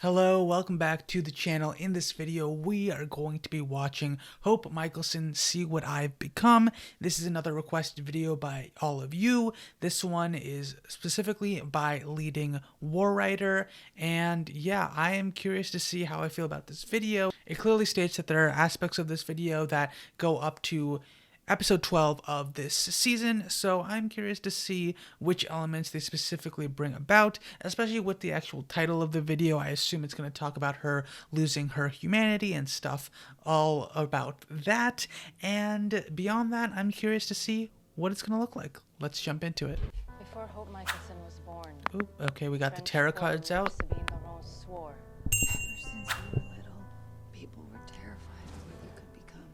Hello, welcome back to the channel. In this video, we are going to be watching Hope Mikaelson, See What I've Become. This is another requested video by all of you. This one is specifically by leading Warwriter, and yeah, I am curious to see how I feel about this video. It clearly states that there are aspects of this video that go up to episode 12 of this season, so I'm curious to see which elements they specifically bring about, especially with the actual title of the video. I assume it's going to talk about her losing her humanity and stuff all about that, and beyond that, I'm curious to see what it's going to look like. Let's jump into it. Before Hope Mikaelson was born, Ooh, okay, we got the tarot cards out. Sabine Laurent swore. Ever since you were little, people were terrified of what you could become.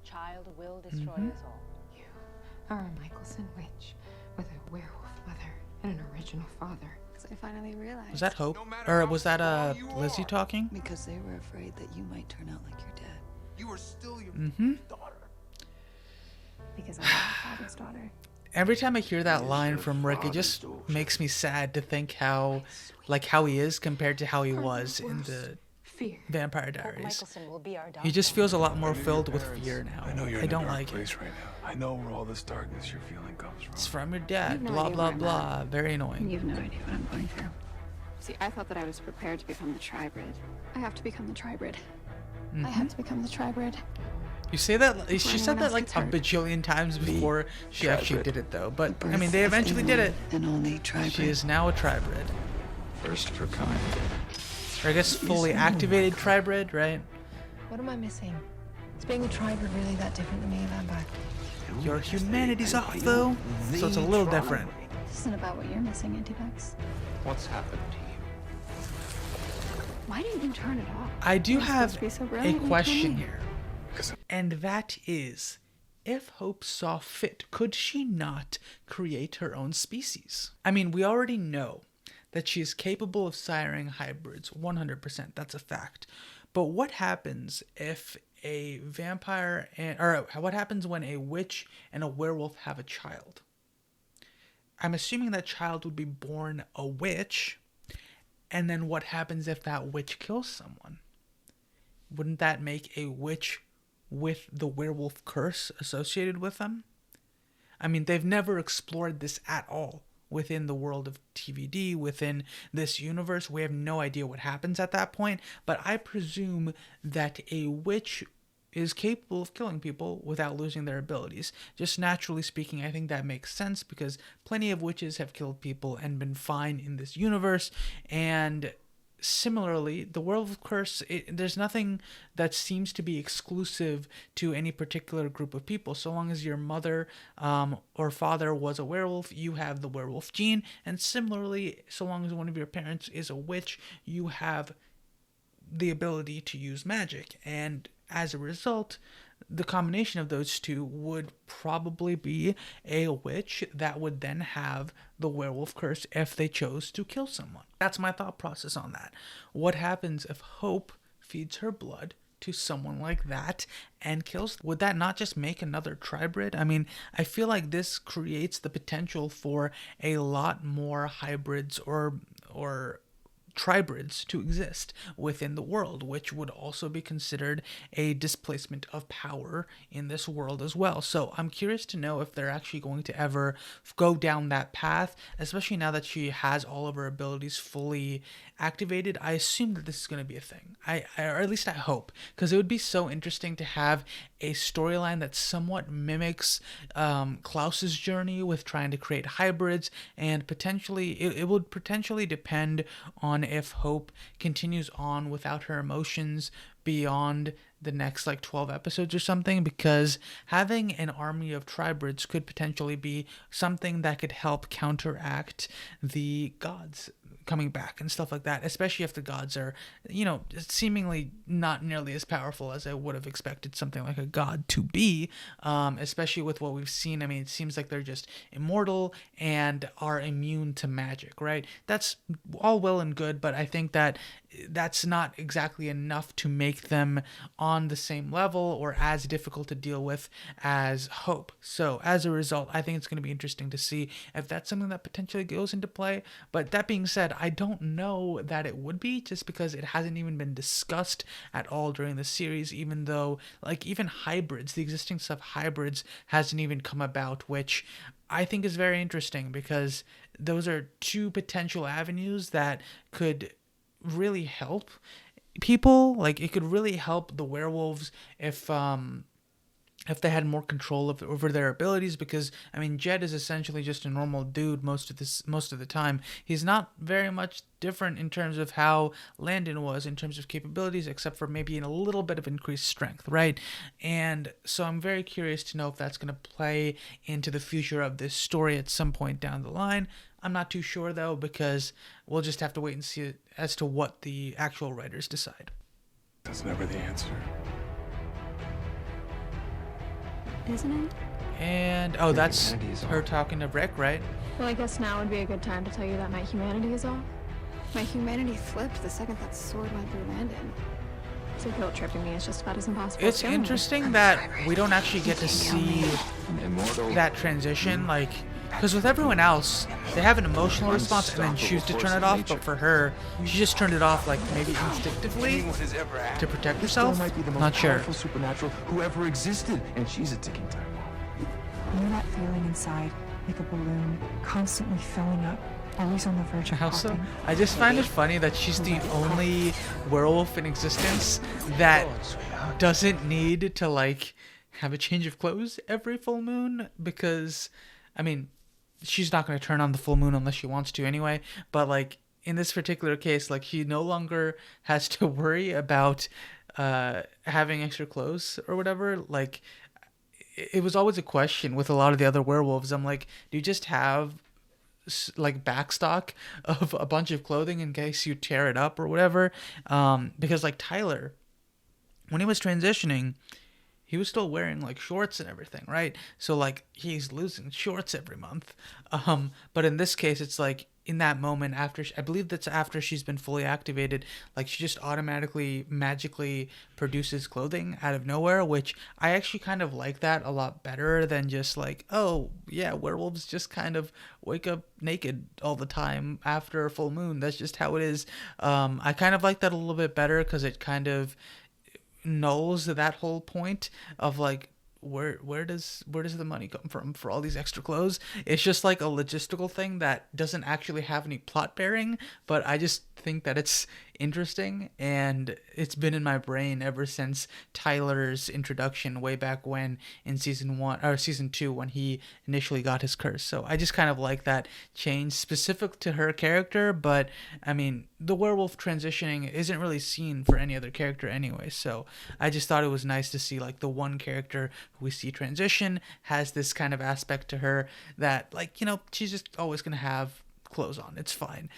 The child will destroy us all. You are a Mikaelson witch with a werewolf mother and an original father. Because I finally realized. Was that Hope? Or was that Lizzie talking? Because they were afraid that you might turn out like your dad. You are still your daughter. Because I'm my father's daughter. Every time I hear that line from Rick, it just makes me sad to think how he is compared to how he was in the Fear. Vampire Hope Diaries. Mikaelson will be our doctor. He just feels a lot more filled with fear now. I know you're I in a don't dark like it. place right now. I know where all this darkness you're feeling comes from. It's from your You dad. have no Blah idea blah where I'm blah. Very annoying. You have no idea what I'm going through. See, I thought that I was prepared to become the Tribrid. I have to become the Tribrid. I have to become the Tribrid. You say that she Before said anyone that else like gets a hurt. bajillion times before she actually Tribrid. did it though. But I mean, Birth they of eventually the did one it. And only Tribrid. She is now a Tribrid. First of her kind. Or I guess fully activated Tribrid, right? What am I missing? Is being a Tribrid really that different than being a vampire? Your humanity's off though, so it's a little different. This isn't about what you're missing, Anti-Vex. What's happened to you? Why didn't you turn it off? I do You're supposed have to be so a brilliant, you question told me. here. And that is, if Hope saw fit, could she not create her own species? I mean, we already know that she is capable of siring hybrids, 100%, that's a fact. But what happens if a vampire, or what happens when a witch and a werewolf have a child? I'm assuming that child would be born a witch, and then what happens if that witch kills someone? Wouldn't that make a witch with the werewolf curse associated with them? I mean, they've never explored this at all within the world of TVD, within this universe. We have no idea what happens at that point, but I presume that a witch is capable of killing people without losing their abilities. Just naturally speaking, I think that makes sense because plenty of witches have killed people and been fine in this universe. And similarly, the werewolf curse, there's nothing that seems to be exclusive to any particular group of people. So long as your mother or father was a werewolf, you have the werewolf gene. And similarly, so long as one of your parents is a witch, you have the ability to use magic. And as a result, the combination of those two would probably be a witch that would then have the werewolf curse if they chose to kill someone. That's my thought process on that. What happens if Hope feeds her blood to someone like that and kills? Would that not just make another Tribrid? I mean, I feel like this creates the potential for a lot more hybrids or Tribrids to exist within the world, which would also be considered a displacement of power in this world as well. So I'm curious to know if they're actually going to ever go down that path, especially now that she has all of her abilities fully activated. I assume that this is going to be a thing, or at least I hope, because it would be so interesting to have a storyline that somewhat mimics Klaus's journey with trying to create hybrids, and potentially it would potentially depend on if Hope continues on without her emotions beyond the next 12 episodes or something, because having an army of Tribrids could potentially be something that could help counteract the gods coming back and stuff like that, especially if the gods are, seemingly not nearly as powerful as I would have expected something like a god to be, especially with what we've seen. I mean, it seems like they're just immortal and are immune to magic, right? That's all well and good, but I think that that's not exactly enough to make them on the same level or as difficult to deal with as Hope. So as a result, I think it's going to be interesting to see if that's something that potentially goes into play. But that being said, I don't know that it would be, just because it hasn't even been discussed at all during the series, even though, like, even hybrids, the existence of hybrids hasn't even come about, which I think is very interesting, because those are two potential avenues that could really help people. Like, it could really help the werewolves if they had more control over their abilities, because I mean, Jed is essentially just a normal dude most of the time. He's not very much different in terms of how Landon was in terms of capabilities, except for maybe a little bit of increased strength, right? And so I'm very curious to know if that's going to play into the future of this story at some point down the line. I'm not too sure though, because we'll just have to wait and see as to what the actual writers decide. That's never the answer. Isn't it? And oh, that's her talking to Rick, right? Well, I guess now would be a good time to tell you that my humanity is off. My humanity flipped the second that sword went through Landon. So guilt tripping me is just about as impossible. It's interesting that we don't actually get to see that transition, like, because with everyone else, they have an emotional response and then choose to turn it off, but for her, she just turned it off, like, maybe instinctively to protect herself. Not sure. Supernatural who ever existed, and she's a ticking time bomb. You know that feeling inside, like a balloon, constantly filling up, always on the verge of Also, popping? I just find it funny that she's the only werewolf in existence that doesn't need to, like, have a change of clothes every full moon, because, I mean, she's not going to turn on the full moon unless she wants to anyway, but, like, in this particular case, like, she no longer has to worry about having extra clothes or whatever. Like, it was always a question with a lot of the other werewolves. I'm like, do you just have, like, backstock of a bunch of clothing in case you tear it up or whatever? Because, like, Tyler, when he was transitioning, he was still wearing, like, shorts and everything, right? So, like, he's losing shorts every month. But in this case, it's like, in that moment, after I believe that's after she's been fully activated, like, she just automatically magically produces clothing out of nowhere, which I actually kind of like that a lot better than just like, oh yeah, werewolves just kind of wake up naked all the time after a full moon. That's just how it is. I kind of like that a little bit better, because it kind of nulls that whole point of, like, where does the money come from for all these extra clothes? It's just like a logistical thing that doesn't actually have any plot bearing, but I just think that it's interesting, and it's been in my brain ever since Tyler's introduction way back when in season 2 when he initially got his curse. So I just kind of like that change specific to her character, but I mean, the werewolf transitioning isn't really seen for any other character anyway, so I just thought it was nice to see, like, the one character who we see transition has this kind of aspect to her that, like, you know, she's just always gonna have clothes on. It's fine.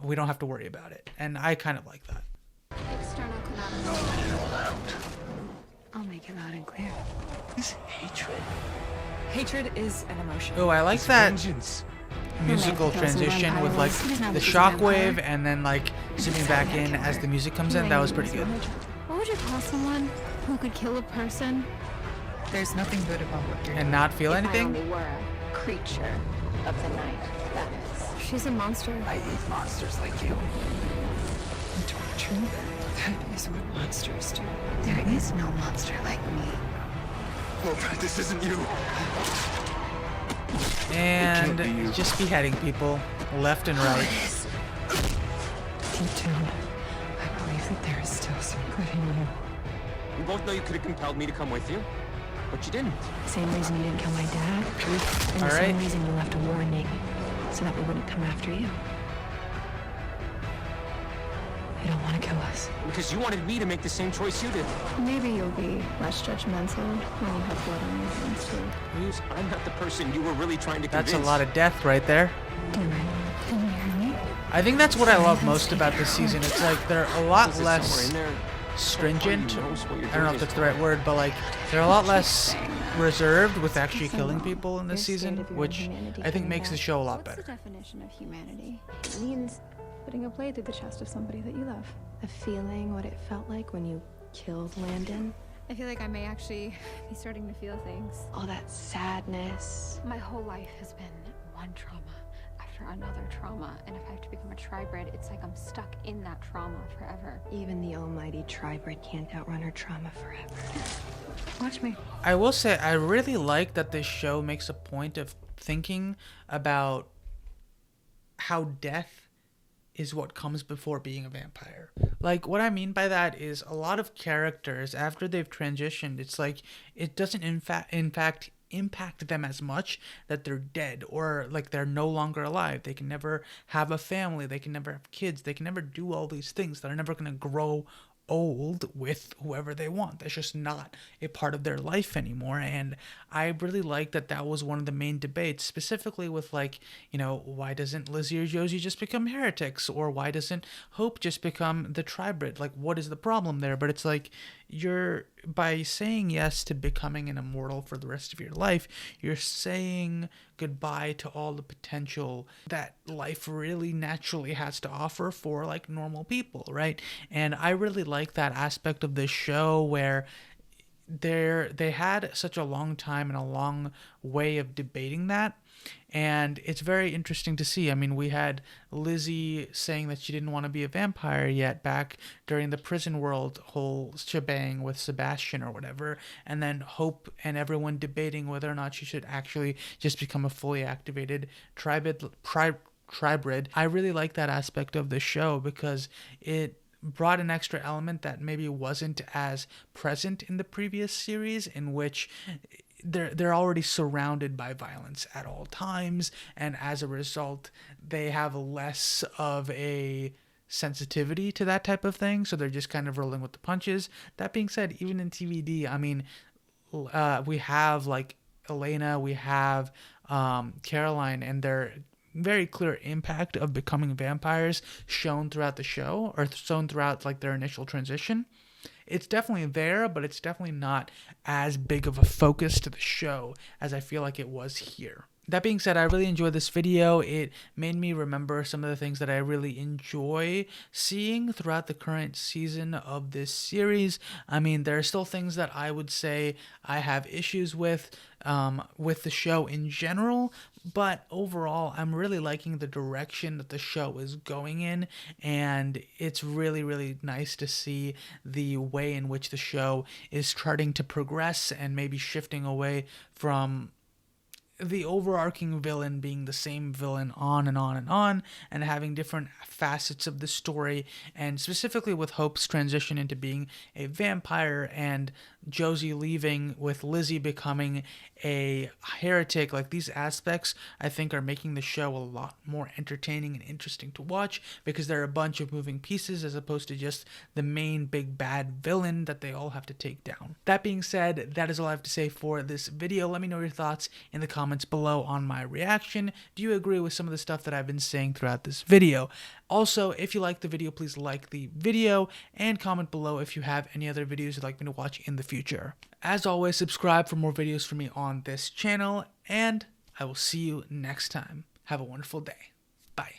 We don't have to worry about it, and I kind of like that. External collateral. I'll make it loud and clear. This hatred. Hatred is an emotion. Oh, I like that Vengeance. musical transition with, like, the shockwave and then, like, zooming back in as the music comes in. That was pretty good. What would you call someone who could kill a person? There's nothing good about what you're And not feel If I anything. only were a creature of the night, that is. She's a monster. I hate monsters like you. torture. That is what monsters do. There is no monster like me. Hope, this isn't you. And It can't be you. just beheading people left and right. Deep down, I believe that there is still some good in you. We both know you could have compelled me to come with you, but you didn't. Same reason you didn't kill my dad, and the All same right. reason you left a warning, so that we wouldn't come after you. You don't want to kill us. Because you wanted me to make the same choice you did. Maybe you'll be less judgmental when you have blood on your hands too. I'm not the person you were really trying to That's convince. a lot of death right there. Can you hear me? I think that's what I love most about this season. It's like they're a lot Is it less somewhere in there? stringent. Somebody knows what you're I don't know doing if that's is the right word, but, like, they're a lot less reserved with actually killing people in this You're scared season, of your which humanity I think coming makes the back. show a lot What's better. the definition of humanity? It means putting a blade through the chest of somebody that you love. The feeling, what it felt like when you killed Landon. I feel like I may actually be starting to feel things. All that sadness. My whole life has been one trauma after another trauma, and if I have to become a tribrid, it's like I'm stuck in that trauma forever. Even the almighty tribrid can't outrun her trauma forever. Watch me. I will say I really like that this show makes a point of thinking about how death is what comes before being a vampire. Like, what I mean by that is a lot of characters, after they've transitioned, it's like it doesn't in fact impact them as much that they're dead or like they're no longer alive. They can never have a family, they can never have kids, they can never do all these things. They're never going to grow old with whoever they want. That's just not a part of their life anymore. And I really like that that was one of the main debates, specifically with, like, you know, why doesn't Lizzie or Josie just become heretics, or why doesn't Hope just become the tribrid? Like, what is the problem there? But it's like, you're, by saying yes to becoming an immortal for the rest of your life, you're saying goodbye to all the potential that life really naturally has to offer for, like, normal people, right? And I really like that aspect of this show where they had such a long time and a long way of debating that, and it's very interesting to see. I mean, we had Lizzie saying that she didn't want to be a vampire yet back during the prison world whole shebang with Sebastian or whatever, and then Hope and everyone debating whether or not she should actually just become a fully activated tribrid. I really like that aspect of the show because it brought an extra element that maybe wasn't as present in the previous series, in which they're already surrounded by violence at all times, and as a result they have less of a sensitivity to that type of thing, so they're just kind of rolling with the punches. That being said, even in TVD, I mean, we have like Elena, we have Caroline, and their very clear impact of becoming vampires shown throughout the show, or shown throughout like their initial transition. It's definitely there, but it's definitely not as big of a focus to the show as I feel like it was here. That being said, I really enjoyed this video. It made me remember some of the things that I really enjoy seeing throughout the current season of this series. I mean, there are still things that I would say I have issues with the show in general, but overall, I'm really liking the direction that the show is going in, and it's really, really nice to see the way in which the show is starting to progress and maybe shifting away from the overarching villain being the same villain on and on and on, and having different facets of the story, and specifically with Hope's transition into being a vampire and Josie leaving with Lizzie becoming a heretic. Like, these aspects I think are making the show a lot more entertaining and interesting to watch, because there are a bunch of moving pieces as opposed to just the main big bad villain that they all have to take down. That being said, that is all I have to say for this video. Let me know your thoughts in the comments below on my reaction. Do you agree with some of the stuff that I've been saying throughout this video? Also, if you like the video, please like the video and comment below if you have any other videos you'd like me to watch in the future. As always, subscribe for more videos from me on this channel, and I will see you next time. Have a wonderful day. Bye.